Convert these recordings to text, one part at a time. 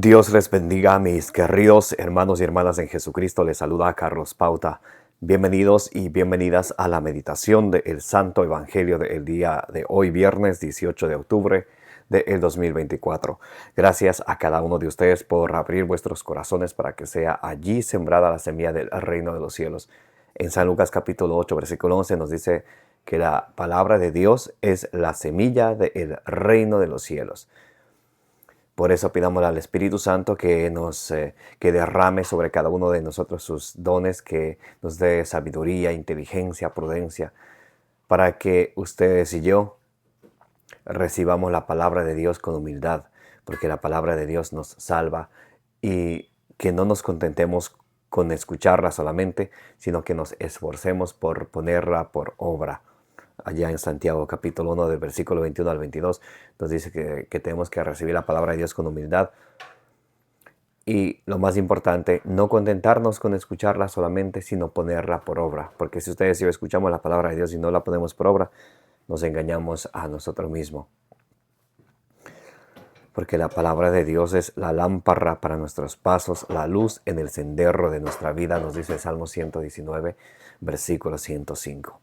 Dios les bendiga, mis queridos hermanos y hermanas en Jesucristo. Les saluda Carlos Pauta. Bienvenidos y bienvenidas a la meditación del Santo Evangelio del día de hoy, viernes 18 de octubre del 2024. Gracias a cada uno de ustedes por abrir vuestros corazones para que sea allí sembrada la semilla del reino de los cielos. En San Lucas capítulo 8, versículo 11 nos dice que la palabra de Dios es la semilla del reino de los cielos. Por eso pidamos al Espíritu Santo que que derrame sobre cada uno de nosotros sus dones, que nos dé sabiduría, inteligencia, prudencia, para que ustedes y yo recibamos la palabra de Dios con humildad, porque la palabra de Dios nos salva, y que no nos contentemos con escucharla solamente, sino que nos esforcemos por ponerla por obra. Allá en Santiago capítulo 1 del versículo 21 al 22 nos dice que tenemos que recibir la palabra de Dios con humildad. Y lo más importante, no contentarnos con escucharla solamente, sino ponerla por obra. Porque si ustedes y yo escuchamos la palabra de Dios y no la ponemos por obra, nos engañamos a nosotros mismos. Porque la palabra de Dios es la lámpara para nuestros pasos, la luz en el sendero de nuestra vida, nos dice el Salmo 119, versículo 105.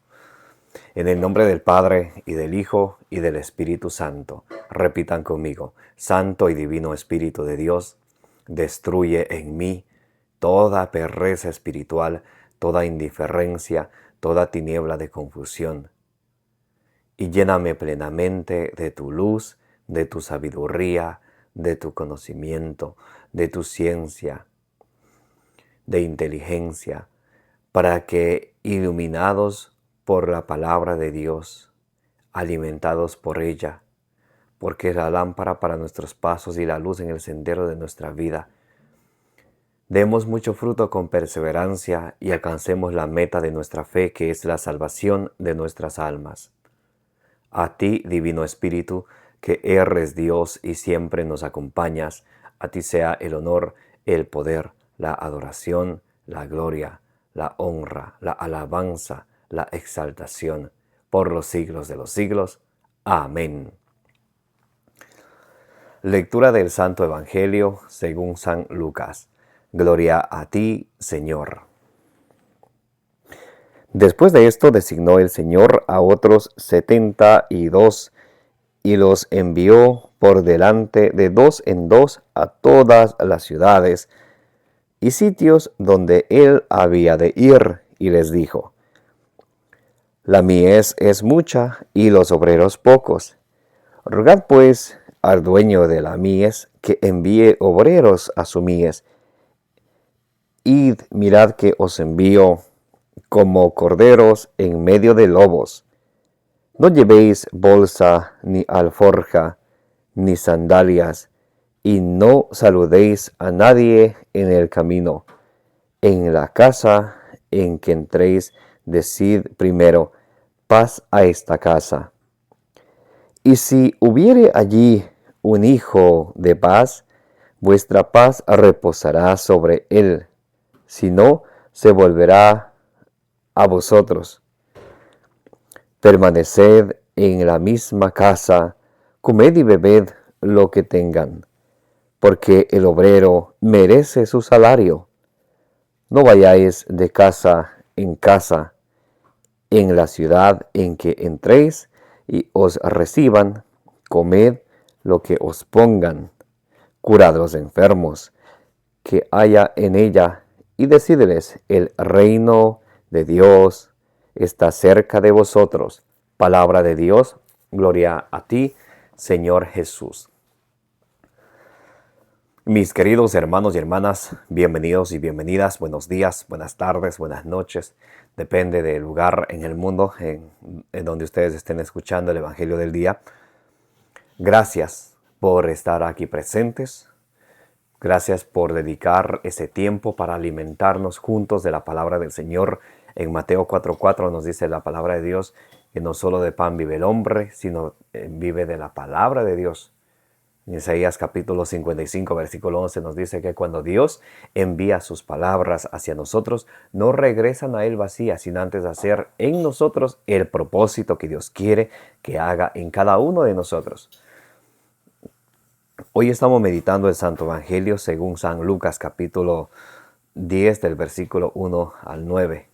En el nombre del Padre, y del Hijo, y del Espíritu Santo. Repitan conmigo: Santo y Divino Espíritu de Dios, destruye en mí toda pereza espiritual, toda indiferencia, toda tiniebla de confusión. Y lléname plenamente de tu luz, de tu sabiduría, de tu conocimiento, de tu ciencia, de inteligencia, para que, iluminados por la palabra de Dios, alimentados por ella, porque es la lámpara para nuestros pasos y la luz en el sendero de nuestra vida, demos mucho fruto con perseverancia y alcancemos la meta de nuestra fe, que es la salvación de nuestras almas. A ti, Divino Espíritu, que eres Dios y siempre nos acompañas, a ti sea el honor, el poder, la adoración, la gloria, la honra, la alabanza, la exaltación, por los siglos de los siglos. Amén. Lectura del Santo Evangelio según San Lucas. Gloria a ti, Señor. Después de esto designó el Señor a otros 72 y los envió por delante de dos en dos a todas las ciudades y sitios donde él había de ir, y les dijo: La mies es mucha y los obreros pocos. Rogad pues al dueño de la mies que envíe obreros a su mies. Id, mirad que os envío como corderos en medio de lobos. No llevéis bolsa, ni alforja, ni sandalias, y no saludéis a nadie en el camino. En la casa en que entréis, decid primero: paz a esta casa. Y si hubiere allí un hijo de paz, vuestra paz reposará sobre él. Si no, se volverá a vosotros. Permaneced en la misma casa, comed y bebed lo que tengan, porque el obrero merece su salario. No vayáis de casa en casa. En la ciudad en que entréis y os reciban, comed lo que os pongan. Curad los enfermos que haya en ella, y decídeles: el reino de Dios está cerca de vosotros. Palabra de Dios. Gloria a ti, Señor Jesús. Mis queridos hermanos y hermanas, bienvenidos y bienvenidas. Buenos días, buenas tardes, buenas noches. Depende del lugar en el mundo en donde ustedes estén escuchando el Evangelio del día. Gracias por estar aquí presentes. Gracias por dedicar ese tiempo para alimentarnos juntos de la palabra del Señor. En Mateo 4:4 nos dice la palabra de Dios que no solo de pan vive el hombre, sino vive de la palabra de Dios. En Isaías capítulo 55, versículo 11 nos dice que cuando Dios envía sus palabras hacia nosotros, no regresan a Él vacías, sino antes de hacer en nosotros el propósito que Dios quiere que haga en cada uno de nosotros. Hoy estamos meditando el Santo Evangelio según San Lucas, capítulo 10, del versículo 1 al 9.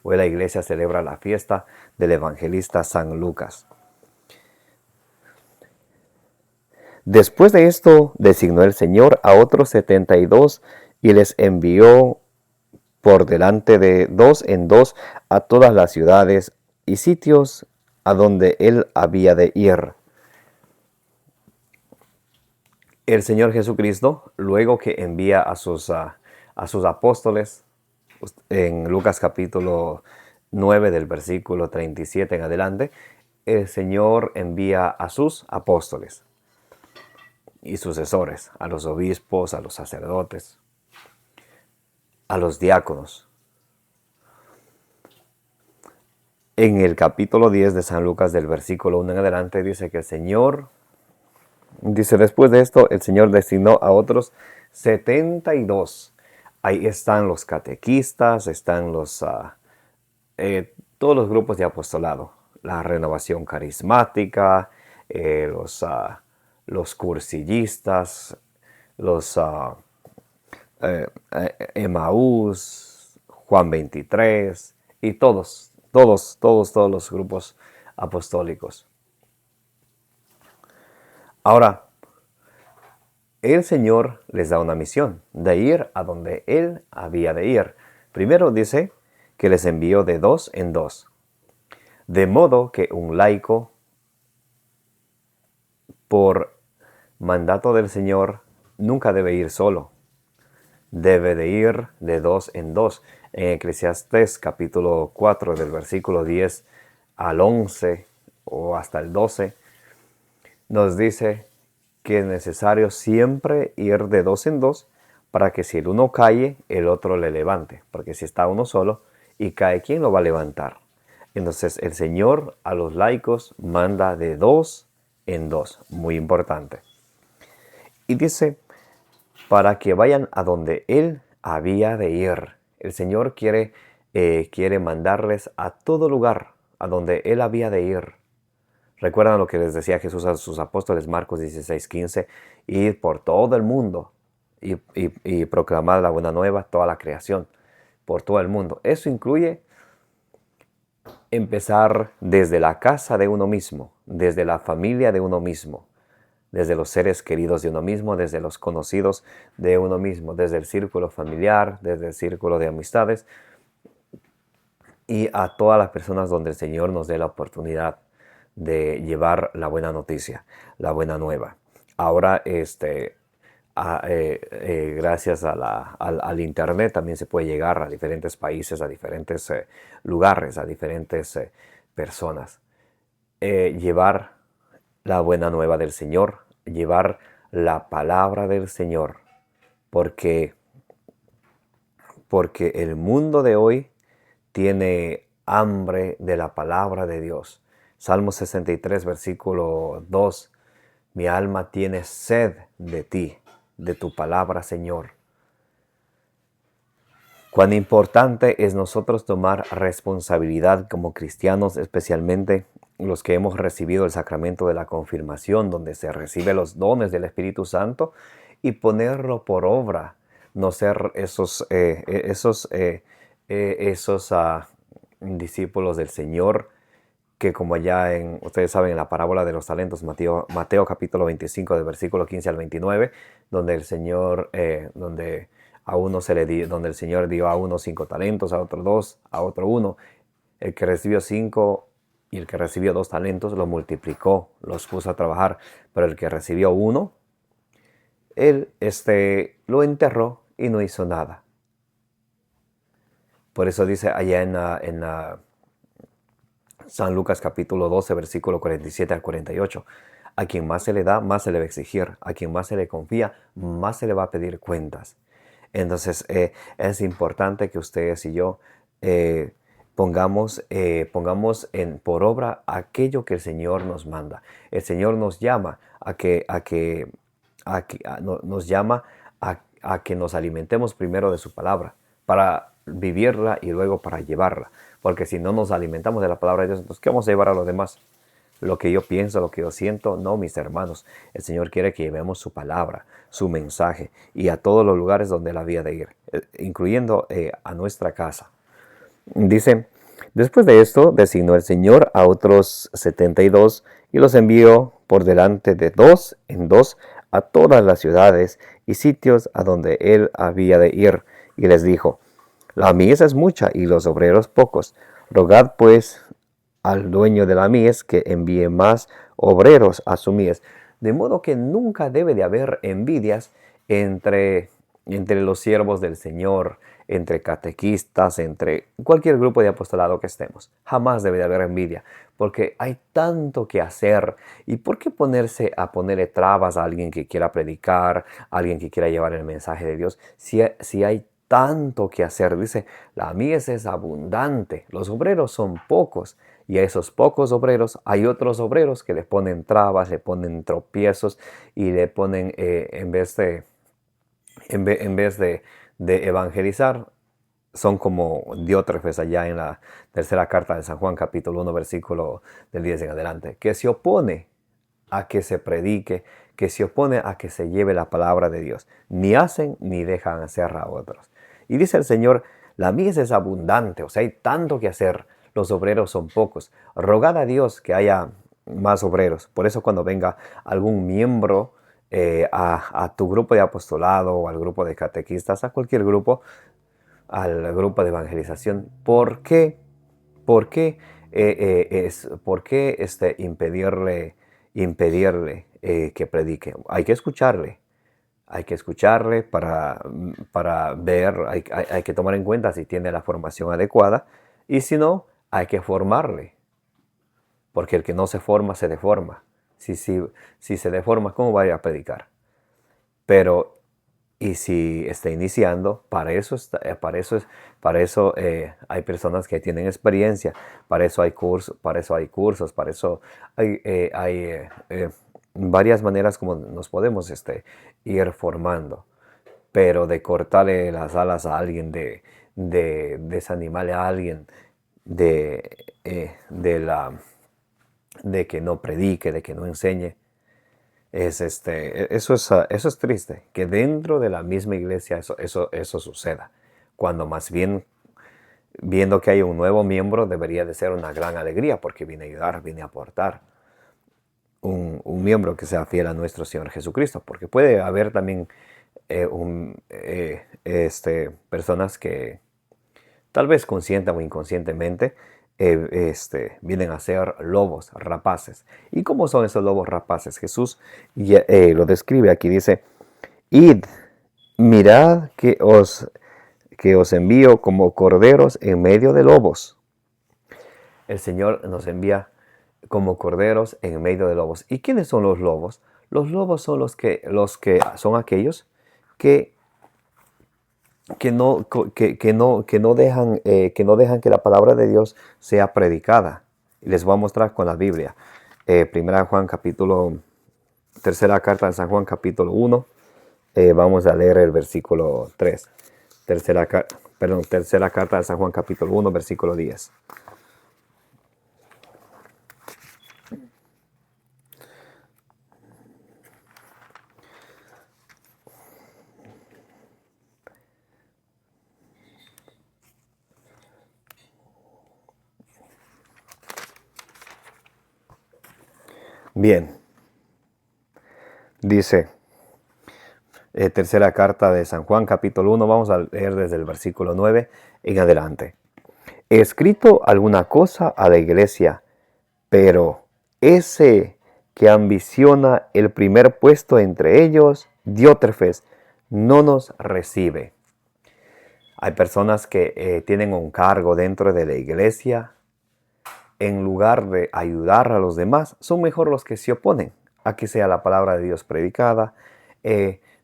Hoy la iglesia celebra la fiesta del evangelista San Lucas. Después de esto, designó el Señor a otros 72 y les envió por delante de dos en dos a todas las ciudades y sitios a donde él había de ir. El Señor Jesucristo, luego que envía a sus apóstoles, en Lucas capítulo 9 del versículo 37 en adelante, el Señor envía a sus apóstoles y sucesores, a los obispos, a los sacerdotes, a los diáconos. En el capítulo 10 de San Lucas, del versículo 1 en adelante, dice que el Señor, después de esto, el Señor designó a otros 72. Ahí están los catequistas, están todos los grupos de apostolado, la renovación carismática, los cursillistas, los Emaús, Juan 23 y todos los grupos apostólicos. Ahora, el Señor les da una misión de ir a donde Él había de ir. Primero dice que les envió de dos en dos, de modo que un laico, por mandato del Señor, nunca debe ir solo. Debe de ir de dos en dos. En Eclesiastés capítulo 4 del versículo 10 al 11 o hasta el 12, nos dice que es necesario siempre ir de dos en dos para que si el uno cae, el otro le levante. Porque si está uno solo y cae, ¿quién lo va a levantar? Entonces el Señor a los laicos manda de dos en dos. Muy importante. Y dice, para que vayan a donde Él había de ir. El Señor quiere mandarles a todo lugar a donde Él había de ir. Recuerdan lo que les decía Jesús a sus apóstoles, Marcos 16:15, ir por todo el mundo y proclamar la buena nueva a toda la creación, por todo el mundo. Eso incluye empezar desde la casa de uno mismo, desde la familia de uno mismo, desde los seres queridos de uno mismo, desde los conocidos de uno mismo, desde el círculo familiar, desde el círculo de amistades y a todas las personas donde el Señor nos dé la oportunidad de llevar la buena noticia, la buena nueva. Ahora, gracias al internet también se puede llegar a diferentes países, a diferentes lugares, a diferentes personas. Llevar la buena nueva del Señor, llevar la palabra del Señor, porque el mundo de hoy tiene hambre de la palabra de Dios. Salmo 63, versículo 2. Mi alma tiene sed de ti, de tu palabra, Señor. Cuán importante es nosotros tomar responsabilidad como cristianos, especialmente los que hemos recibido el sacramento de la confirmación, donde se reciben los dones del Espíritu Santo, y ponerlo por obra, no ser esos discípulos del Señor, que como ya ustedes saben, en la parábola de los talentos, Mateo capítulo 25, del versículo 15 al 29, donde el Señor, donde el Señor dio a uno 5 talentos, a otro 2, a otro 1. El que recibió 5 y el que recibió 2 talentos lo multiplicó, los puso a trabajar. Pero el que recibió 1, él lo enterró y no hizo nada. Por eso dice allá en San Lucas capítulo 12, versículo 47 al 48. A quien más se le da, más se le va a exigir. A quien más se le confía, más se le va a pedir cuentas. Entonces es importante que ustedes y yo pongamos por obra aquello que el Señor nos manda. El Señor nos llama a que nos alimentemos primero de su palabra, para vivirla y luego para llevarla. Porque si no nos alimentamos de la palabra de Dios, entonces ¿qué vamos a llevar a los demás? lo que yo pienso, lo que yo siento. No, mis hermanos, el Señor quiere que llevemos su palabra, su mensaje, y a todos los lugares donde Él había de ir, incluyendo a nuestra casa. Dice, después de esto designó el Señor a otros 72 y los envió por delante de dos en dos a todas las ciudades y sitios a donde Él había de ir, y les dijo, la mies es mucha y los obreros pocos. Rogad pues al dueño de la mies que envíe más obreros a su mies. De modo que nunca debe de haber envidias entre los siervos del Señor, entre catequistas, entre cualquier grupo de apostolado que estemos. Jamás debe de haber envidia, porque hay tanto que hacer. ¿Y por qué ponerse a ponerle trabas a alguien que quiera predicar, a alguien que quiera llevar el mensaje de Dios, si hay tanto que hacer? Dice, la mies es abundante, los obreros son pocos, y a esos pocos obreros hay otros obreros que le ponen trabas, le ponen tropiezos y le ponen, en vez de evangelizar, son como Diótrefes allá en la tercera carta de San Juan, capítulo 1, versículo del 10 en adelante, que se opone a que se predique, que se opone a que se lleve la palabra de Dios. Ni hacen ni dejan hacer a otros. Y dice el Señor, la mies es abundante, o sea, hay tanto que hacer, los obreros son pocos. Rogad a Dios que haya más obreros. Por eso cuando venga algún miembro a tu grupo de apostolado o al grupo de catequistas, a cualquier grupo, al grupo de evangelización, ¿por qué? ¿Por qué, impedirle que predique? Hay que escucharle. Hay que escucharle para ver, hay que tomar en cuenta si tiene la formación adecuada, y si no, hay que formarle, porque el que no se forma se deforma. Si se deforma, ¿cómo va a ir a predicar? Pero, y si está iniciando, para eso hay personas que tienen experiencia, para eso hay cursos, para eso hay varias maneras como nos podemos ir formando. Pero de cortarle las alas a alguien, de desanimarle a alguien, de que no predique, de que no enseñe, eso es triste, que dentro de la misma iglesia eso suceda. Cuando más bien, viendo que hay un nuevo miembro, debería de ser una gran alegría, porque viene a ayudar, viene a aportar. Un miembro que sea fiel a nuestro Señor Jesucristo, porque puede haber también personas que tal vez consciente o inconscientemente vienen a ser lobos rapaces. ¿Y cómo son esos lobos rapaces? Jesús lo describe aquí, dice, id, mirad que os envío como corderos en medio de lobos. El Señor nos envía como corderos en medio de lobos. ¿Y quiénes son los lobos? Los lobos son los que son aquellos que no dejan que la palabra de Dios sea predicada. Y les voy a mostrar con la Biblia. Primera Juan tercera carta de San Juan capítulo 1. Vamos a leer el versículo 3. Tercera carta de San Juan capítulo 1, versículo 10. Bien, dice, tercera carta de San Juan, capítulo 1, vamos a leer desde el versículo 9 en adelante. He escrito alguna cosa a la iglesia, pero ese que ambiciona el primer puesto entre ellos, Diótrefes, no nos recibe. Hay personas que tienen un cargo dentro de la iglesia. En lugar de ayudar a los demás, son mejor los que se oponen a que sea la palabra de Dios predicada.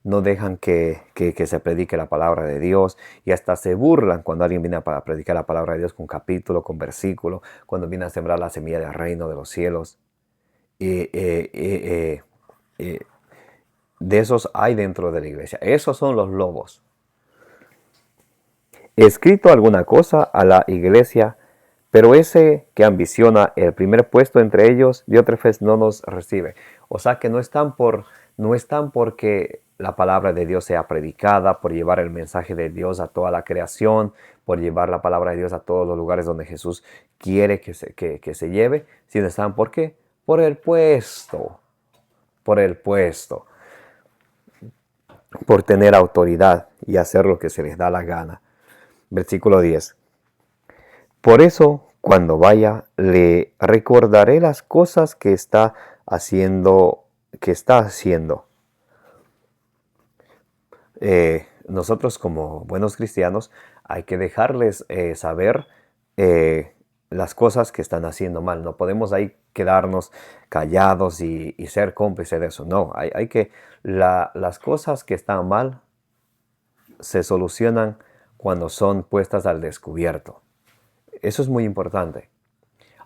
No dejan que se predique la palabra de Dios, y hasta se burlan cuando alguien viene a predicar la palabra de Dios con capítulo, con versículo, cuando viene a sembrar la semilla del reino de los cielos. De esos hay dentro de la iglesia. Esos son los lobos. He escrito alguna cosa a la iglesia, Pero ese que ambiciona el primer puesto entre ellos, Diótrefes no nos recibe. O sea que no están porque la palabra de Dios sea predicada, por llevar el mensaje de Dios a toda la creación, por llevar la palabra de Dios a todos los lugares donde Jesús quiere que se lleve, sino están ¿por qué? Por el puesto, por tener autoridad y hacer lo que se les da la gana. Versículo 10. Por eso, cuando vaya, le recordaré las cosas que está haciendo. Nosotros como buenos cristianos hay que dejarles saber las cosas que están haciendo mal. No podemos ahí quedarnos callados y ser cómplices de eso. No, hay que las cosas que están mal se solucionan cuando son puestas al descubierto. Eso es muy importante.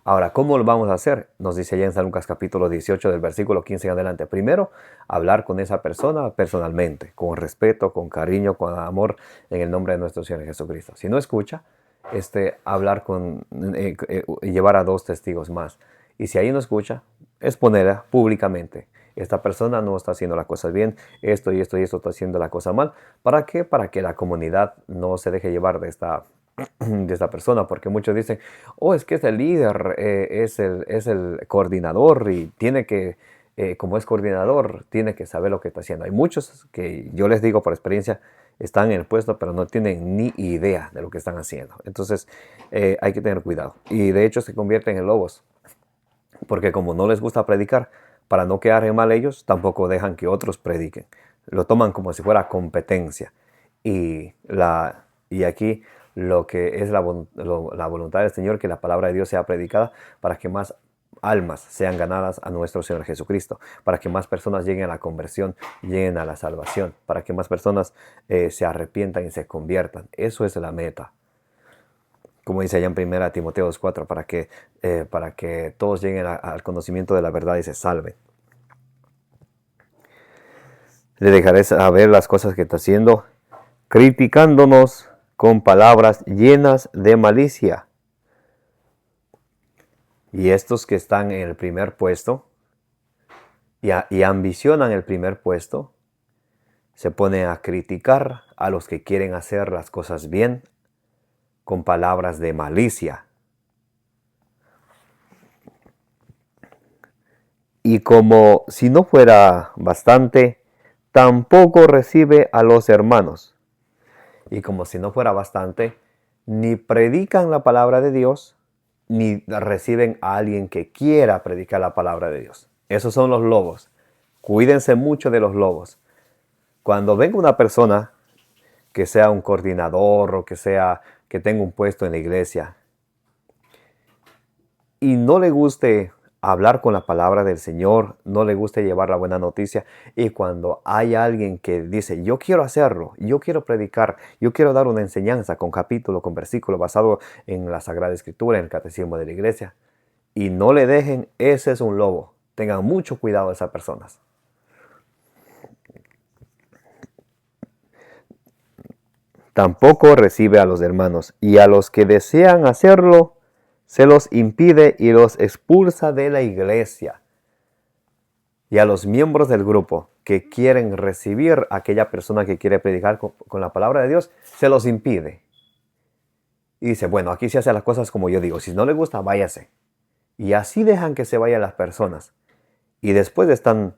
Ahora, ¿cómo lo vamos a hacer? Nos dice allá en San Lucas capítulo 18 del versículo 15 en adelante. Primero, hablar con esa persona personalmente, con respeto, con cariño, con amor, en el nombre de nuestro Señor Jesucristo. Si no escucha, hablar llevar a 2 testigos más. Y si ahí no escucha, exponerla públicamente. Esta persona no está haciendo las cosas bien, esto y esto y esto está haciendo la cosa mal. ¿Para qué? Para que la comunidad no se deje llevar de esta persona, porque muchos dicen, oh, es que es el líder, es el coordinador y tiene que, como es coordinador, tiene que saber lo que está haciendo. Hay muchos que yo les digo por experiencia, están en el puesto, pero no tienen ni idea de lo que están haciendo. Entonces, hay que tener cuidado. Y de hecho se convierten en lobos, porque como no les gusta predicar, para no quedar en mal ellos, tampoco dejan que otros prediquen. Lo toman como si fuera competencia. Y aquí lo que es la voluntad del Señor, que la palabra de Dios sea predicada para que más almas sean ganadas a nuestro Señor Jesucristo, para que más personas lleguen a la conversión, lleguen a la salvación, para que más personas se arrepientan y se conviertan. Eso es la meta. Como dice allá en 1 Timoteo 2:4, para que todos lleguen al conocimiento de la verdad y se salven. Le dejaré saber las cosas que está haciendo, criticándonos con palabras llenas de malicia. Y estos que están en el primer puesto y ambicionan el primer puesto, se ponen a criticar a los que quieren hacer las cosas bien con palabras de malicia. Y como si no fuera bastante, tampoco recibe a los hermanos. Y como si no fuera bastante, ni predican la palabra de Dios, ni reciben a alguien que quiera predicar la palabra de Dios. Esos son los lobos. Cuídense mucho de los lobos. Cuando venga una persona que sea un coordinador o que tenga un puesto en la iglesia y no le guste hablar con la palabra del Señor, no le guste llevar la buena noticia, y cuando hay alguien que dice, yo quiero hacerlo, yo quiero predicar, yo quiero dar una enseñanza con capítulo, con versículo, basado en la Sagrada Escritura, en el Catecismo de la Iglesia, y no le dejen, ese es un lobo. Tengan mucho cuidado de esas personas. Tampoco recibe a los hermanos, y a los que desean hacerlo, se los impide y los expulsa de la iglesia. Y a los miembros del grupo que quieren recibir a aquella persona que quiere predicar con la palabra de Dios, se los impide. Y dice, bueno, aquí se hacen las cosas como yo digo. Si no le gusta, váyase. Y así dejan que se vayan las personas. Y después están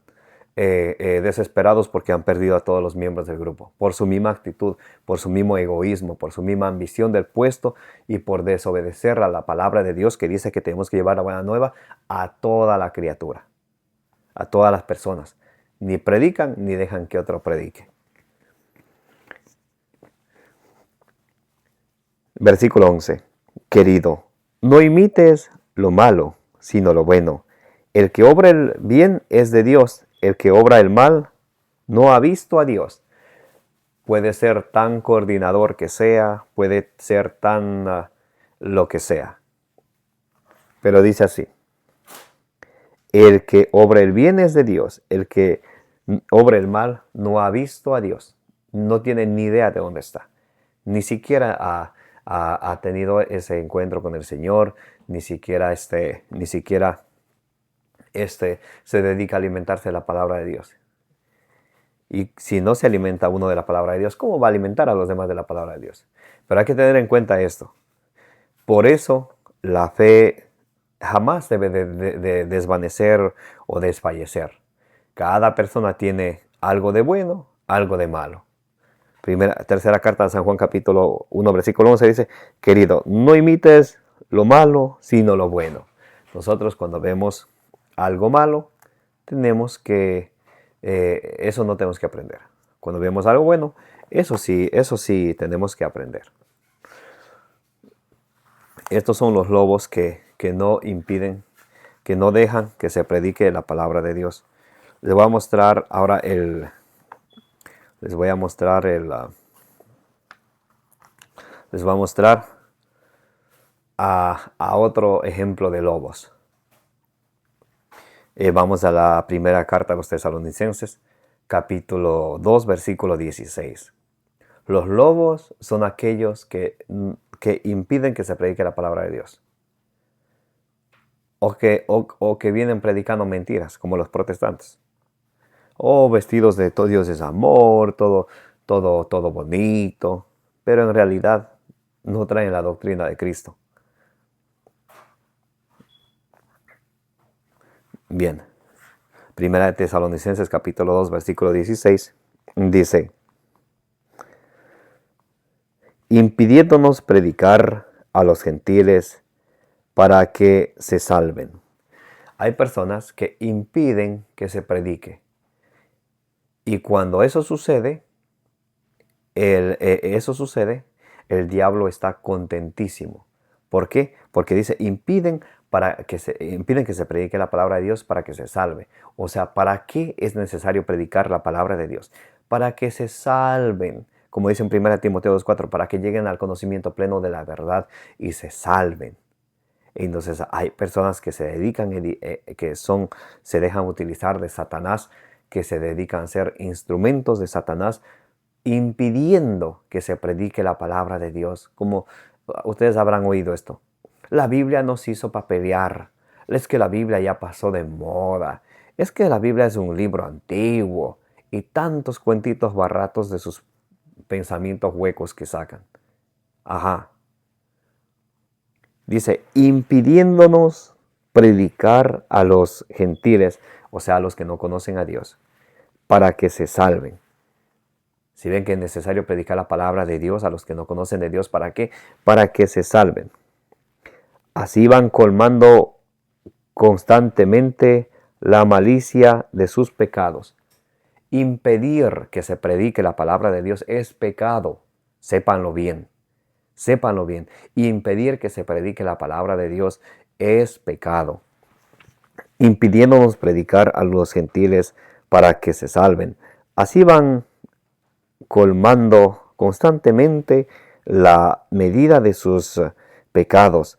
desesperados porque han perdido a todos los miembros del grupo. Por su misma actitud, por su mismo egoísmo, por su misma ambición del puesto y por desobedecer a la palabra de Dios que dice que tenemos que llevar la buena nueva a toda la criatura, a todas las personas. Ni predican ni dejan que otro predique. Versículo 11. Querido, no imites lo malo, sino lo bueno. El que obra el bien es de Dios. El que obra el mal no ha visto a Dios. Puede ser tan coordinador que sea, puede ser tan lo que sea. Pero dice así. El que obra el bien es de Dios. El que obra el mal no ha visto a Dios. No tiene ni idea de dónde está. Ni siquiera ha tenido ese encuentro con el Señor, ni siquiera se dedica a alimentarse de la palabra de Dios. Y si no se alimenta uno de la palabra de Dios, ¿cómo va a alimentar a los demás de la palabra de Dios? Pero hay que tener en cuenta esto. Por eso la fe jamás debe de desvanecer o desfallecer. Cada persona tiene algo de bueno, algo de malo. Tercera carta de San Juan capítulo 1 versículo 11 dice: querido, no imites lo malo, sino lo bueno. Nosotros cuando vemos algo malo, eso no tenemos que aprender. Cuando vemos algo bueno, eso sí tenemos que aprender. Estos son los lobos que no impiden, que no dejan que se predique la palabra de Dios. Les voy a mostrar ahora a otro ejemplo de lobos. Vamos a la primera carta a los Tesalonicenses, capítulo 2, versículo 16. Los lobos son aquellos que impiden que se predique la palabra de Dios. O que vienen predicando mentiras, como los protestantes. O vestidos de todo Dios es amor, todo bonito. Pero en realidad no traen la doctrina de Cristo. Bien. Primera de Tesalonicenses capítulo 2 versículo 16 dice: impidiéndonos predicar a los gentiles para que se salven. Hay personas que impiden que se predique. Y cuando eso sucede, el diablo está contentísimo. ¿Por qué? Porque dice, impiden que se predique la palabra de Dios para que se salve. O sea, ¿para qué es necesario predicar la palabra de Dios? Para que se salven. Como dice en 1 Timoteo 2:4, para que lleguen al conocimiento pleno de la verdad y se salven. Entonces hay personas que se dedican, se dejan utilizar de Satanás, que se dedican a ser instrumentos de Satanás, impidiendo que se predique la palabra de Dios. Como ustedes habrán oído esto: la Biblia no se hizo para pelear, es que la Biblia ya pasó de moda, es que la Biblia es un libro antiguo, y tantos cuentitos baratos de sus pensamientos huecos que sacan. Ajá. Dice, impidiéndonos predicar a los gentiles, o sea, a los que no conocen a Dios, para que se salven. Si ven que es necesario predicar la palabra de Dios a los que no conocen de Dios, ¿para qué? Para que se salven. Así van colmando constantemente la malicia de sus pecados. Impedir que se predique la palabra de Dios es pecado. Sépanlo bien. Sépanlo bien. Impedir que se predique la palabra de Dios es pecado. Impidiéndonos predicar a los gentiles para que se salven. Así van colmando constantemente la medida de sus pecados.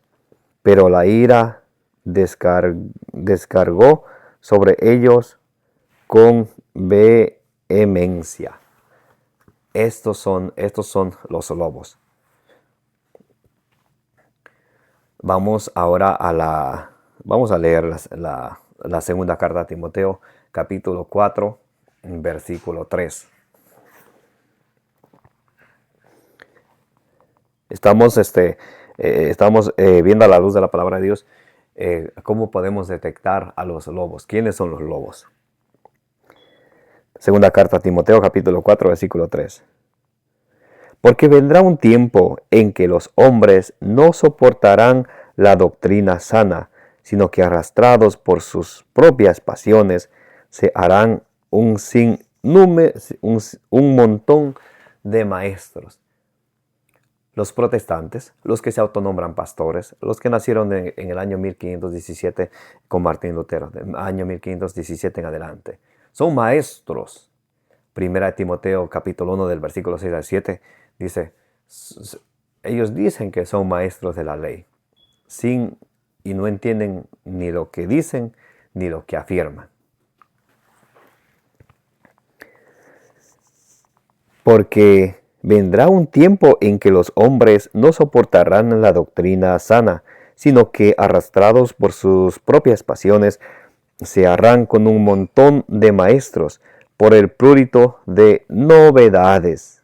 Pero la ira descargó sobre ellos con vehemencia. Estos son los lobos. Vamos ahora vamos a leer la segunda carta a Timoteo, capítulo 4, versículo 3. Estamos viendo a la luz de la palabra de Dios cómo podemos detectar a los lobos. ¿Quiénes son los lobos? Segunda carta a Timoteo, capítulo 4, versículo 3. Porque vendrá un tiempo en que los hombres no soportarán la doctrina sana, sino que arrastrados por sus propias pasiones se harán un montón de maestros. Los protestantes, los que se autonombran pastores, los que nacieron en el año 1517 con Martín Lutero, del año 1517 en adelante, son maestros. Primera de Timoteo capítulo 1 del versículo 6 al 7 dice, ellos dicen que son maestros de la ley, y no entienden ni lo que dicen ni lo que afirman. Porque Vendrá un tiempo en que los hombres no soportarán la doctrina sana, sino que, arrastrados por sus propias pasiones, se harán con un montón de maestros por el prurito de novedades.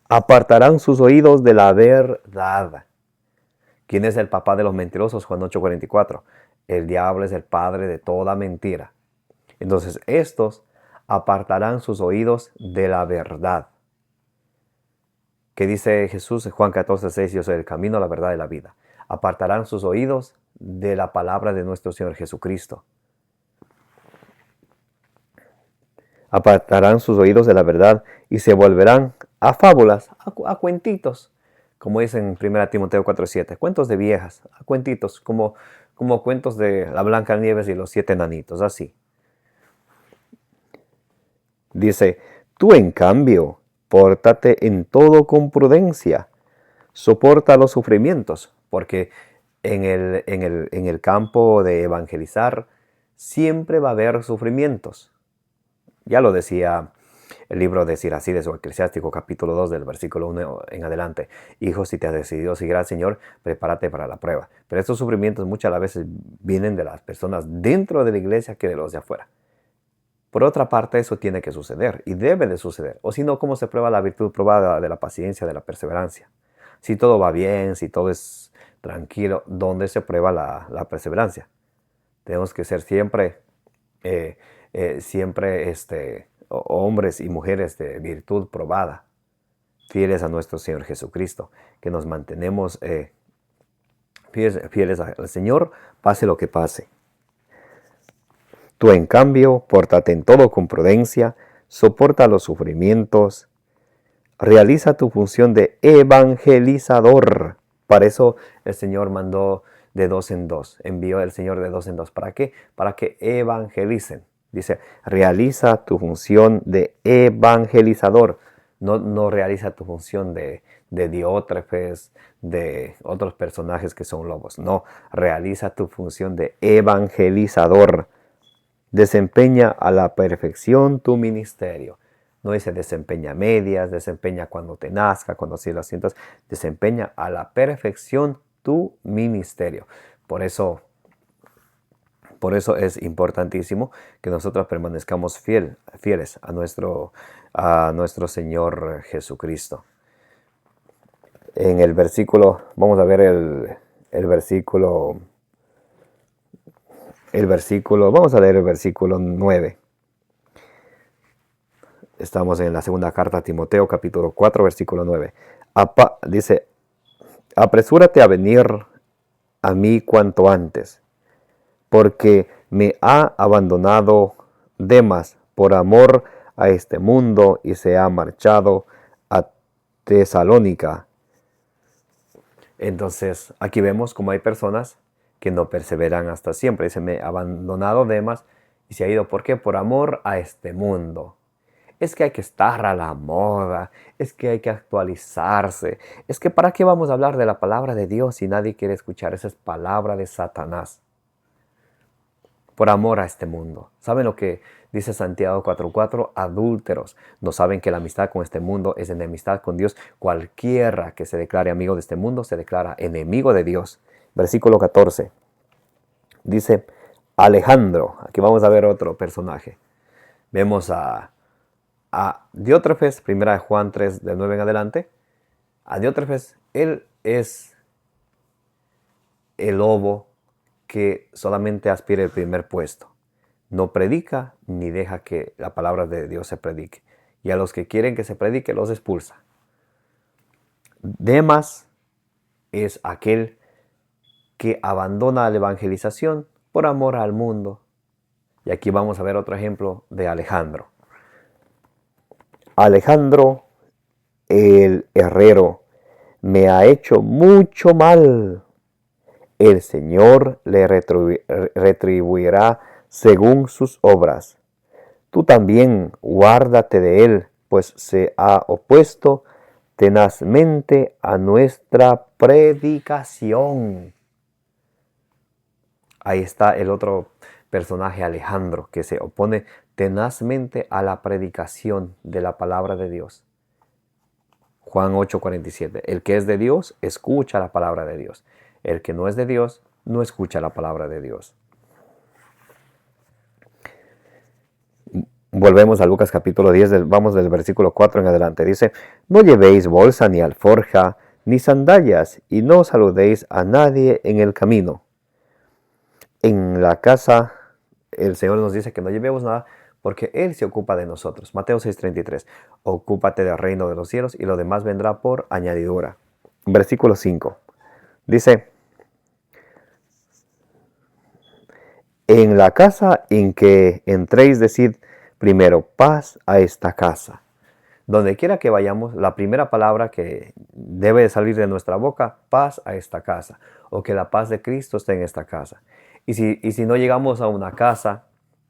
Apartarán sus oídos de la verdad. ¿Quién es el papá de los mentirosos? Juan 8:44. El diablo es el padre de toda mentira. Entonces estos apartarán sus oídos de la verdad. ¿Qué dice Jesús en Juan 14:6? Yo soy el camino, la verdad y la vida. Apartarán sus oídos de la palabra de nuestro Señor Jesucristo. Apartarán sus oídos de la verdad y se volverán a fábulas, a cuentitos, como dice en 1 Timoteo 4:7, cuentos de viejas, a cuentitos, como cuentos de la Blancanieves y los 7 enanitos, así. Dice, tú en cambio, pórtate en todo con prudencia, soporta los sufrimientos, porque en el campo de evangelizar siempre va a haber sufrimientos. Ya lo decía el libro de Siracides o Eclesiástico, capítulo 2, del versículo 1 en adelante. Hijo, si te has decidido seguir al Señor, prepárate para la prueba. Pero estos sufrimientos muchas veces vienen de las personas dentro de la iglesia que de los de afuera. Por otra parte, eso tiene que suceder y debe de suceder. O si no, ¿cómo se prueba la virtud probada de la paciencia, de la perseverancia? Si todo va bien, si todo es tranquilo, ¿dónde se prueba la perseverancia? Tenemos que ser siempre hombres y mujeres de virtud probada, fieles a nuestro Señor Jesucristo, que nos mantenemos fieles al Señor, pase lo que pase. Tú, en cambio, pórtate en todo con prudencia, soporta los sufrimientos, realiza tu función de evangelizador. Para eso el Señor mandó de 2 en 2, envió el Señor de 2 en 2. ¿Para qué? Para que evangelicen. Dice, realiza tu función de evangelizador. No realiza tu función de Diótrefes, de otros personajes que son lobos. No, realiza tu función de evangelizador. Desempeña a la perfección tu ministerio. No dice desempeña medias, desempeña cuando te nazca, cuando así lo sientas. Desempeña a la perfección tu ministerio. Por eso es importantísimo que nosotros permanezcamos fieles a nuestro Señor Jesucristo. En el versículo, vamos a ver el versículo, vamos a leer el versículo 9. Estamos en la segunda carta a Timoteo, capítulo 4, versículo 9. Dice, apresúrate a venir a mí cuanto antes, porque me ha abandonado Demas por amor a este mundo y se ha marchado a Tesalónica. Entonces, aquí vemos cómo hay personas que no perseveran hasta siempre. Dice, me ha abandonado Demas y se ha ido. ¿Por qué? Por amor a este mundo. Es que hay que estar a la moda, es que hay que actualizarse. Es que ¿para qué vamos a hablar de la palabra de Dios si nadie quiere escuchar? Esa es palabra de Satanás. Por amor a este mundo. ¿Saben lo que dice Santiago 4:4? Adúlteros. No saben que la amistad con este mundo es enemistad con Dios. Cualquiera que se declare amigo de este mundo se declara enemigo de Dios. Versículo 14. Dice Alejandro. Aquí vamos a ver otro personaje. Vemos a Diótrefes, 1 Juan 3, del 9 en adelante. A Diótrefes, él es el lobo que solamente aspira el primer puesto. No predica ni deja que la palabra de Dios se predique. Y a los que quieren que se predique los expulsa. Demas es aquel que abandona la evangelización por amor al mundo. Y aquí vamos a ver otro ejemplo de Alejandro. Alejandro, el herrero, me ha hecho mucho mal. El Señor le retribuirá según sus obras. Tú también guárdate de él, pues se ha opuesto tenazmente a nuestra predicación. Ahí está el otro personaje, Alejandro, que se opone tenazmente a la predicación de la palabra de Dios. Juan 8:47. El que es de Dios, escucha la palabra de Dios. El que no es de Dios, no escucha la palabra de Dios. Volvemos a Lucas capítulo 10, vamos del versículo 4 en adelante. Dice, no llevéis bolsa ni alforja, ni sandalias, y no saludéis a nadie en el camino. En la casa, el Señor nos dice que no llevemos nada, porque Él se ocupa de nosotros. Mateo 6:33, ocúpate del reino de los cielos, y lo demás vendrá por añadidura. Versículo 5, dice, en la casa en que entréis, decid primero, paz a esta casa. Donde quiera que vayamos, la primera palabra que debe de salir de nuestra boca, paz a esta casa, o que la paz de Cristo esté en esta casa. Y si no llegamos a una casa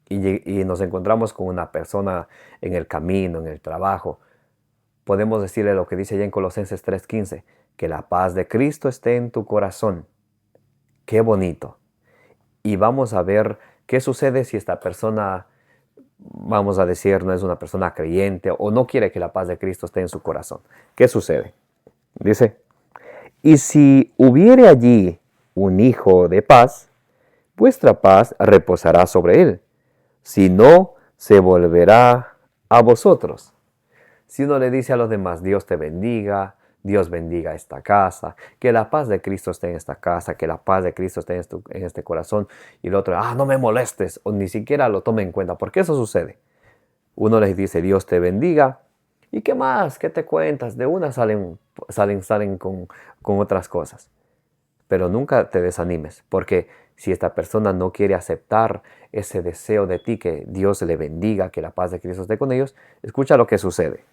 y nos encontramos con una persona en el camino, en el trabajo, podemos decirle lo que dice allá en Colosenses 3:15, que la paz de Cristo esté en tu corazón. Qué bonito. Y vamos a ver qué sucede si esta persona, vamos a decir, no es una persona creyente o no quiere que la paz de Cristo esté en su corazón. ¿Qué sucede? Dice, y si hubiere allí un hijo de paz, vuestra paz reposará sobre él. Si no, se volverá a vosotros. Si uno le dice a los demás, Dios te bendiga, Dios bendiga esta casa, que la paz de Cristo esté en esta casa, que la paz de Cristo esté en este corazón, y el otro, no me molestes, o ni siquiera lo tome en cuenta, porque eso sucede. Uno les dice, Dios te bendiga, ¿y qué más? ¿Qué te cuentas? De una salen con otras cosas. Pero nunca te desanimes, porque si esta persona no quiere aceptar ese deseo de ti, que Dios le bendiga, que la paz de Cristo esté con ellos, escucha lo que sucede.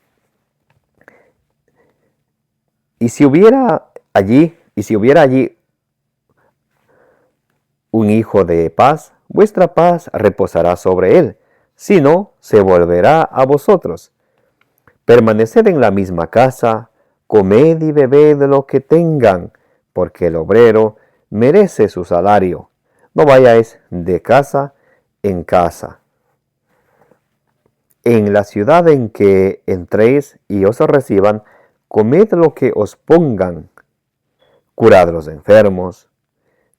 Y si hubiera allí un hijo de paz, vuestra paz reposará sobre él. Si no, se volverá a vosotros. Permaneced en la misma casa, comed y bebed lo que tengan, porque el obrero merece su salario. No vayáis de casa en casa. En la ciudad en que entréis y os reciban, comed lo que os pongan, curad los enfermos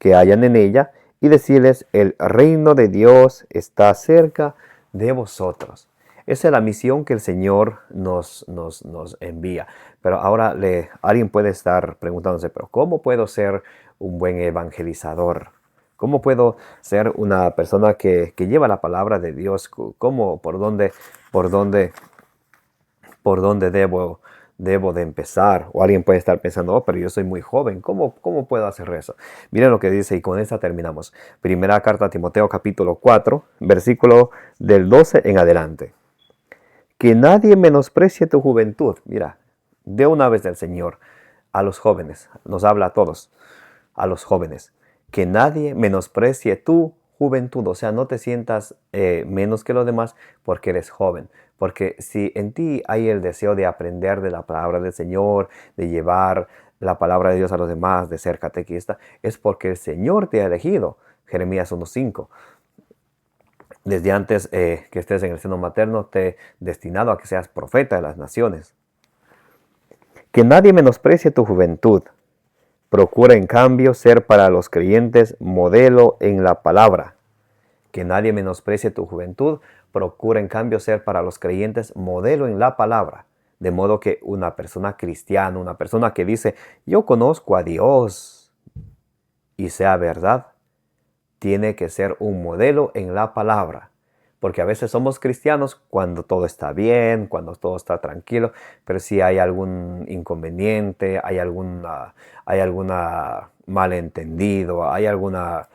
que hayan en ella, y decirles, el reino de Dios está cerca de vosotros. Esa es la misión que el Señor nos envía. Pero ahora alguien puede estar preguntándose, pero ¿cómo puedo ser un buen evangelizador? ¿Cómo puedo ser una persona que lleva la palabra de Dios? ¿Por dónde debo de empezar? O alguien puede estar pensando, pero yo soy muy joven, ¿cómo puedo hacer eso? Miren lo que dice, y con esta terminamos. Primera carta a Timoteo capítulo 4, versículo del 12 en adelante. Que nadie menosprecie tu juventud. Mira, de una vez del Señor a los jóvenes, nos habla a todos, a los jóvenes. Que nadie menosprecie tu juventud, o sea, no te sientas menos que los demás porque eres joven. Porque si en ti hay el deseo de aprender de la palabra del Señor, de llevar la palabra de Dios a los demás, de ser catequista, es porque el Señor te ha elegido. Jeremías 1:5. Desde antes que estés en el seno materno, te he destinado a que seas profeta de las naciones. Que nadie menosprecie tu juventud. Procura en cambio ser para los creyentes modelo en la palabra. Que nadie menosprecie tu juventud. Procura en cambio ser para los creyentes modelo en la palabra. De modo que una persona cristiana, una persona que dice, yo conozco a Dios, y sea verdad, tiene que ser un modelo en la palabra. Porque a veces somos cristianos cuando todo está bien, cuando todo está tranquilo, pero si hay algún inconveniente, hay alguna malentendido, hay alguna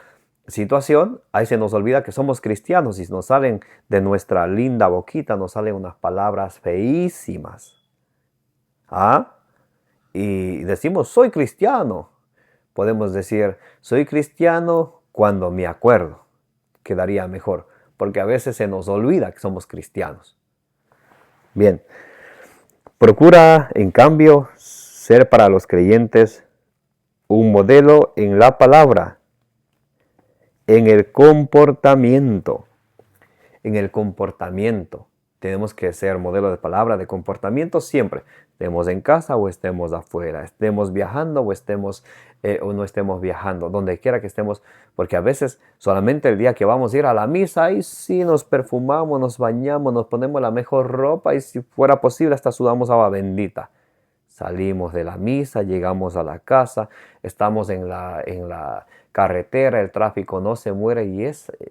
situación, ahí se nos olvida que somos cristianos y nos salen de nuestra linda boquita, nos salen unas palabras feísimas. Y decimos, soy cristiano. Podemos decir, soy cristiano cuando me acuerdo. Quedaría mejor, porque a veces se nos olvida que somos cristianos. Bien, procura en cambio ser para los creyentes un modelo en la palabra, en el comportamiento. Tenemos que ser modelo de palabra, de comportamiento siempre. Estemos en casa o estemos afuera, estemos viajando o no estemos viajando, donde quiera que estemos, porque a veces solamente el día que vamos a ir a la misa, ahí sí nos perfumamos, nos bañamos, nos ponemos la mejor ropa y si fuera posible hasta sudamos agua bendita. Salimos de la misa, llegamos a la casa, estamos en la carretera, el tráfico no se mueve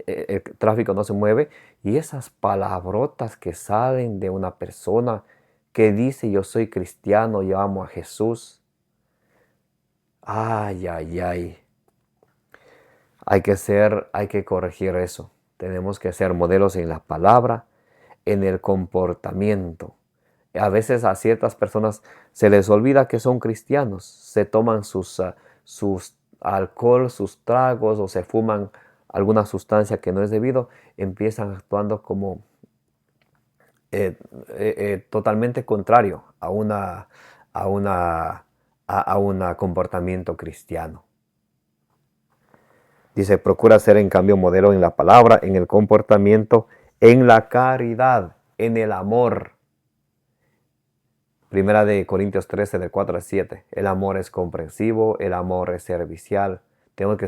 el tráfico no se mueve y esas palabrotas que salen de una persona que dice yo soy cristiano, yo amo a Jesús. Ay, ay, ay. Hay que corregir eso. Tenemos que ser modelos en la palabra, en el comportamiento. A veces a ciertas personas se les olvida que son cristianos, se toman sus alcohol, sus tragos o se fuman alguna sustancia que no es debido, empiezan actuando como totalmente contrario a un comportamiento cristiano. Dice, procura ser en cambio modelo en la palabra, en el comportamiento, en la caridad, en el amor. Primera de Corintios 13, del 4 al 7. El amor es comprensivo, el amor es servicial. Tenemos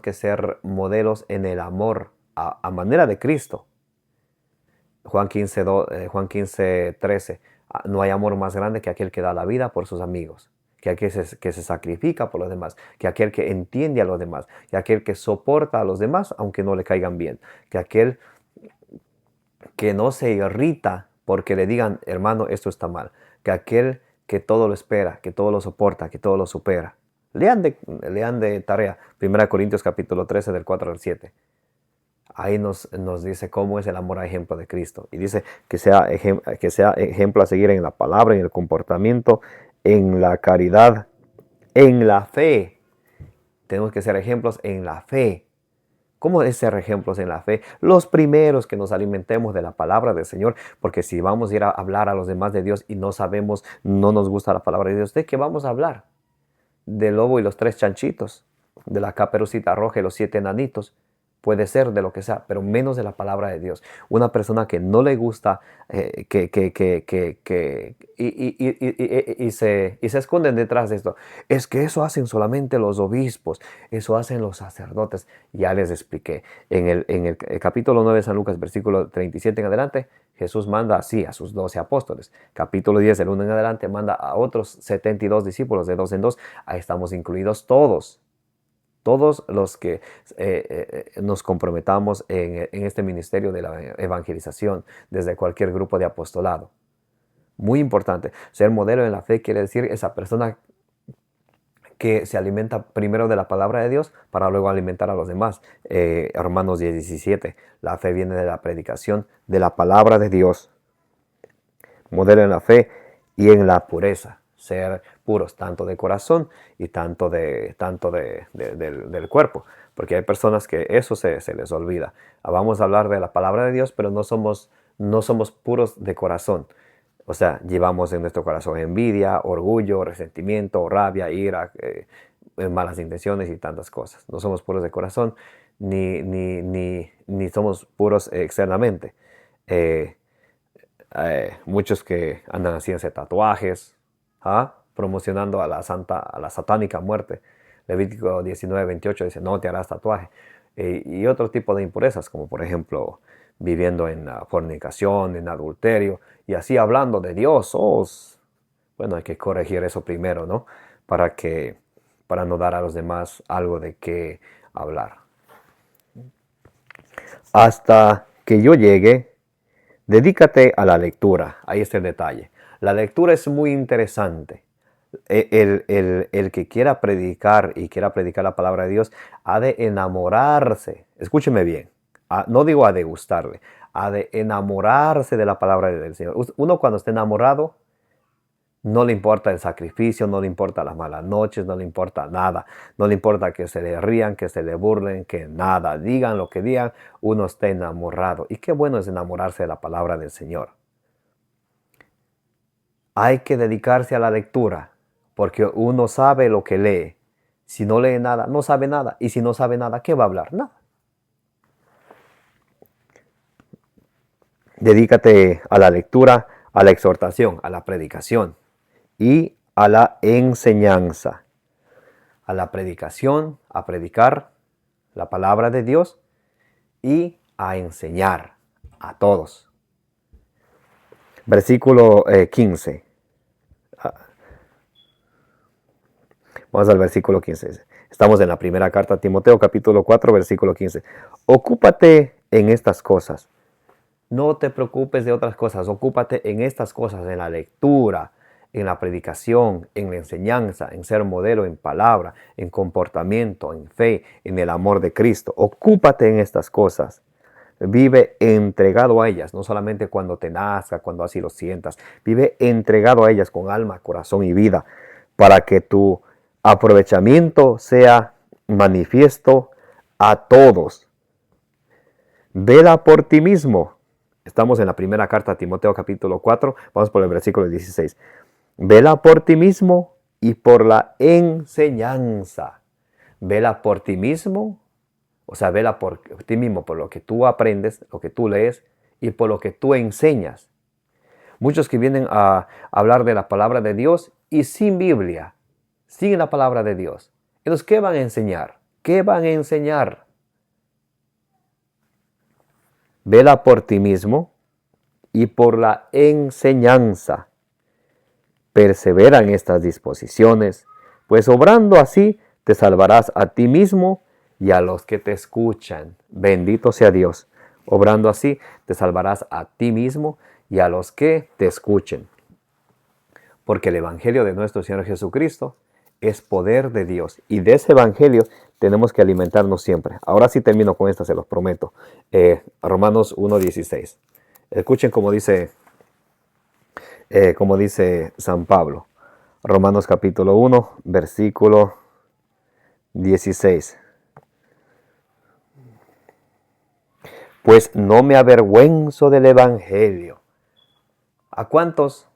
que ser modelos en el amor a manera de Cristo. Juan 15, 13. No hay amor más grande que aquel que da la vida por sus amigos, que aquel que se sacrifica por los demás, que aquel que entiende a los demás, que aquel que soporta a los demás aunque no le caigan bien, que aquel que no se irrita porque le digan, hermano, esto está mal, que aquel que todo lo espera, que todo lo soporta, que todo lo supera. Lean de tarea 1 Corintios capítulo 13 del 4 al 7. Ahí nos dice cómo es el amor a ejemplo de Cristo. Y dice que sea ejemplo a seguir en la palabra, en el comportamiento, en la caridad, en la fe. Tenemos que ser ejemplos en la fe. ¿Cómo es ser ejemplos en la fe? Los primeros que nos alimentemos de la palabra del Señor, porque si vamos a ir a hablar a los demás de Dios y no sabemos, no nos gusta la palabra de Dios, ¿de qué vamos a hablar? Del lobo y los 3 chanchitos, de la Caperucita Roja y los 7 enanitos. Puede ser de lo que sea, pero menos de la palabra de Dios. Una persona que no le gusta y se esconden detrás de esto. Es que eso hacen solamente los obispos, eso hacen los sacerdotes. Ya les expliqué. En el capítulo 9 de San Lucas, versículo 37 en adelante, Jesús manda así a sus 12 apóstoles. Capítulo 10, del 1 en adelante, manda a otros 72 discípulos de 2 en 2. Ahí estamos incluidos todos. Todos los que nos comprometamos en este ministerio de la evangelización desde cualquier grupo de apostolado. Muy importante. Ser modelo en la fe quiere decir esa persona que se alimenta primero de la palabra de Dios para luego alimentar a los demás. Romanos 10:17. La fe viene de la predicación de la palabra de Dios. Modelo en la fe y en la pureza. Ser puros, tanto de corazón y tanto del cuerpo. Porque hay personas que eso se les olvida. Vamos a hablar de la palabra de Dios, pero no somos puros de corazón. O sea, llevamos en nuestro corazón envidia, orgullo, resentimiento, rabia, ira, malas intenciones y tantas cosas. No somos puros de corazón, ni somos puros externamente. Muchos que andan haciéndose tatuajes, promocionando a la satánica muerte. Levítico 19:28 dice, no te harás tatuaje. Y otro tipo de impurezas, como por ejemplo, viviendo en fornicación, en adulterio, y así hablando de Dios. Bueno, hay que corregir eso primero, ¿no? Para no dar a los demás algo de qué hablar. Hasta que yo llegue, dedícate a la lectura. Ahí está el detalle. La lectura es muy interesante. El que quiera predicar y quiera predicar la palabra de Dios ha de enamorarse. Escúcheme bien. No digo ha de gustarle. Ha de enamorarse de la palabra del Señor. Uno cuando está enamorado, no le importa el sacrificio, no le importa las malas noches, no le importa nada. No le importa que se le rían, que se le burlen, que nada. Digan lo que digan, uno está enamorado. Y qué bueno es enamorarse de la palabra del Señor. Hay que dedicarse a la lectura, porque uno sabe lo que lee. Si no lee nada, no sabe nada. Y si no sabe nada, ¿qué va a hablar? Nada. Dedícate a la lectura, a la exhortación, a la predicación y a la enseñanza. A la predicación, a predicar la palabra de Dios y a enseñar a todos. Versículo 15. Vamos al versículo 15. Estamos en la primera carta a Timoteo, capítulo 4, versículo 15. Ocúpate en estas cosas. No te preocupes de otras cosas. Ocúpate en estas cosas, en la lectura, en la predicación, en la enseñanza, en ser modelo, en palabra, en comportamiento, en fe, en el amor de Cristo. Ocúpate en estas cosas. Vive entregado a ellas, no solamente cuando te nazca, cuando así lo sientas. Vive entregado a ellas con alma, corazón y vida, para que tu aprovechamiento sea manifiesto a todos. Vela por ti mismo. Estamos en la primera carta a Timoteo capítulo 4, vamos por el versículo 16. Vela por ti mismo y por la enseñanza. Vela por ti mismo, o sea, vela por ti mismo, por lo que tú aprendes, lo que tú lees y por lo que tú enseñas. Muchos que vienen a hablar de la palabra de Dios y sin Biblia, sin la palabra de Dios. Entonces, ¿qué van a enseñar? ¿Qué van a enseñar? Vela por ti mismo y por la enseñanza. Persevera en estas disposiciones, pues obrando así te salvarás a ti mismo y a los que te escuchan. Bendito sea Dios. Obrando así te salvarás a ti mismo y a los que te escuchen. Porque el Evangelio de nuestro Señor Jesucristo es poder de Dios. Y de ese Evangelio tenemos que alimentarnos siempre. Ahora sí termino con esta, se los prometo. Romanos 1:16. Escuchen como dice San Pablo. Romanos capítulo 1, versículo 16. Pues no me avergüenzo del Evangelio. ¿A cuántos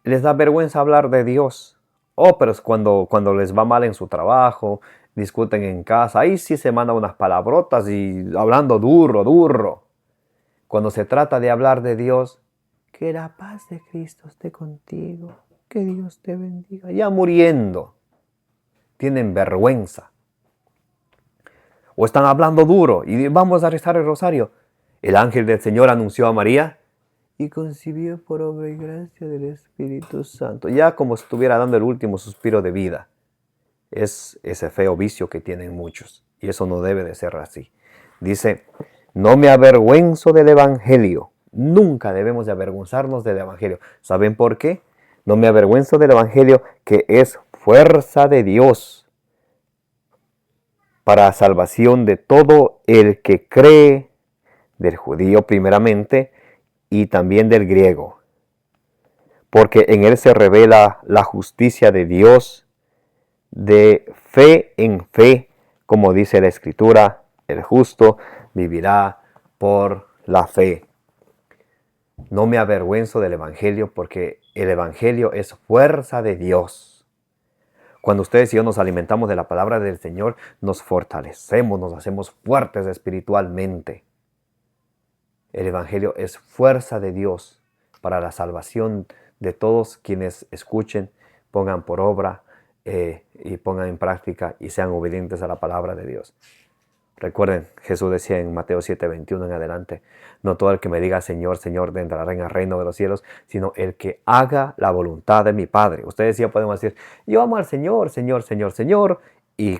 les da vergüenza hablar de Dios? Oh, pero es cuando les va mal en su trabajo, discuten en casa, ahí sí se mandan unas palabrotas y hablando duro. Cuando se trata de hablar de Dios, que la paz de Cristo esté contigo, que Dios te bendiga. Ya muriendo, tienen vergüenza. O están hablando duro y vamos a rezar el rosario. El ángel del Señor anunció a María y concibió por obra y gracia del Espíritu Santo. Ya como si estuviera dando el último suspiro de vida. Es ese feo vicio que tienen muchos. Y eso no debe de ser así. Dice, no me avergüenzo del Evangelio. Nunca debemos de avergonzarnos del Evangelio. ¿Saben por qué? No me avergüenzo del Evangelio, que es fuerza de Dios para salvación de todo el que cree, del judío primeramente, y también del griego. Porque en él se revela la justicia de Dios de fe en fe, como dice la Escritura, el justo vivirá por la fe. No me avergüenzo del Evangelio porque el Evangelio es fuerza de Dios. Cuando ustedes y yo nos alimentamos de la palabra del Señor, nos fortalecemos, nos hacemos fuertes espiritualmente. El Evangelio es fuerza de Dios para la salvación de todos quienes escuchen, pongan por obra y pongan en práctica y sean obedientes a la palabra de Dios. Recuerden, Jesús decía en Mateo 7:21 en adelante, no todo el que me diga Señor, Señor, entrará en el reino de los cielos, sino el que haga la voluntad de mi Padre. Ustedes ya podemos decir, yo amo al Señor, Señor, Señor, Señor, y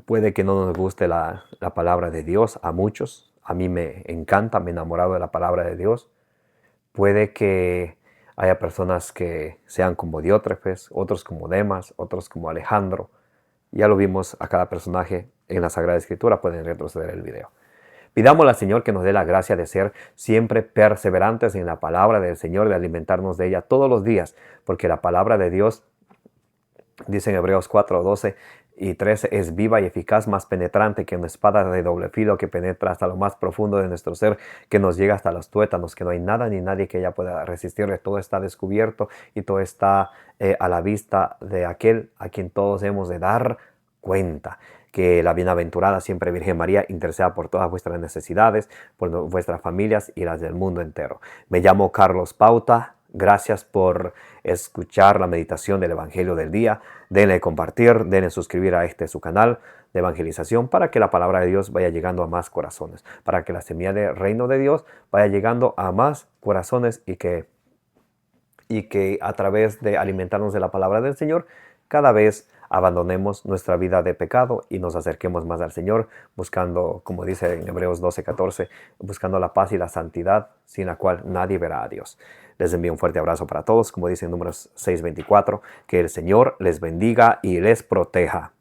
puede que no nos guste la palabra de Dios a muchos. A mí me encanta, me he enamorado de la palabra de Dios. Puede que haya personas que sean como Diótrefes, otros como Demas, otros como Alejandro. Ya lo vimos a cada personaje en la Sagrada Escritura, pueden retroceder el video. Pidámosle al Señor que nos dé la gracia de ser siempre perseverantes en la palabra del Señor, de alimentarnos de ella todos los días, porque la palabra de Dios, dice en Hebreos 4:12 y 13, es viva y eficaz, más penetrante que una espada de doble filo que penetra hasta lo más profundo de nuestro ser, que nos llega hasta los tuétanos, que no hay nada ni nadie que ella pueda resistirle. Todo está descubierto y todo está a la vista de aquel a quien todos hemos de dar cuenta. que la bienaventurada siempre Virgen María interceda por todas vuestras necesidades, por vuestras familias y las del mundo entero. Me llamo Carlos Pauta. Gracias por escuchar la meditación del Evangelio del día. Denle compartir, denle suscribir a su canal de evangelización para que la palabra de Dios vaya llegando a más corazones, para que la semilla del reino de Dios vaya llegando a más corazones y que a través de alimentarnos de la palabra del Señor, cada vez abandonemos nuestra vida de pecado y nos acerquemos más al Señor, buscando, como dice en Hebreos 12:14, buscando la paz y la santidad, sin la cual nadie verá a Dios. Les envío un fuerte abrazo para todos, como dice en Números 6:24, que el Señor les bendiga y les proteja.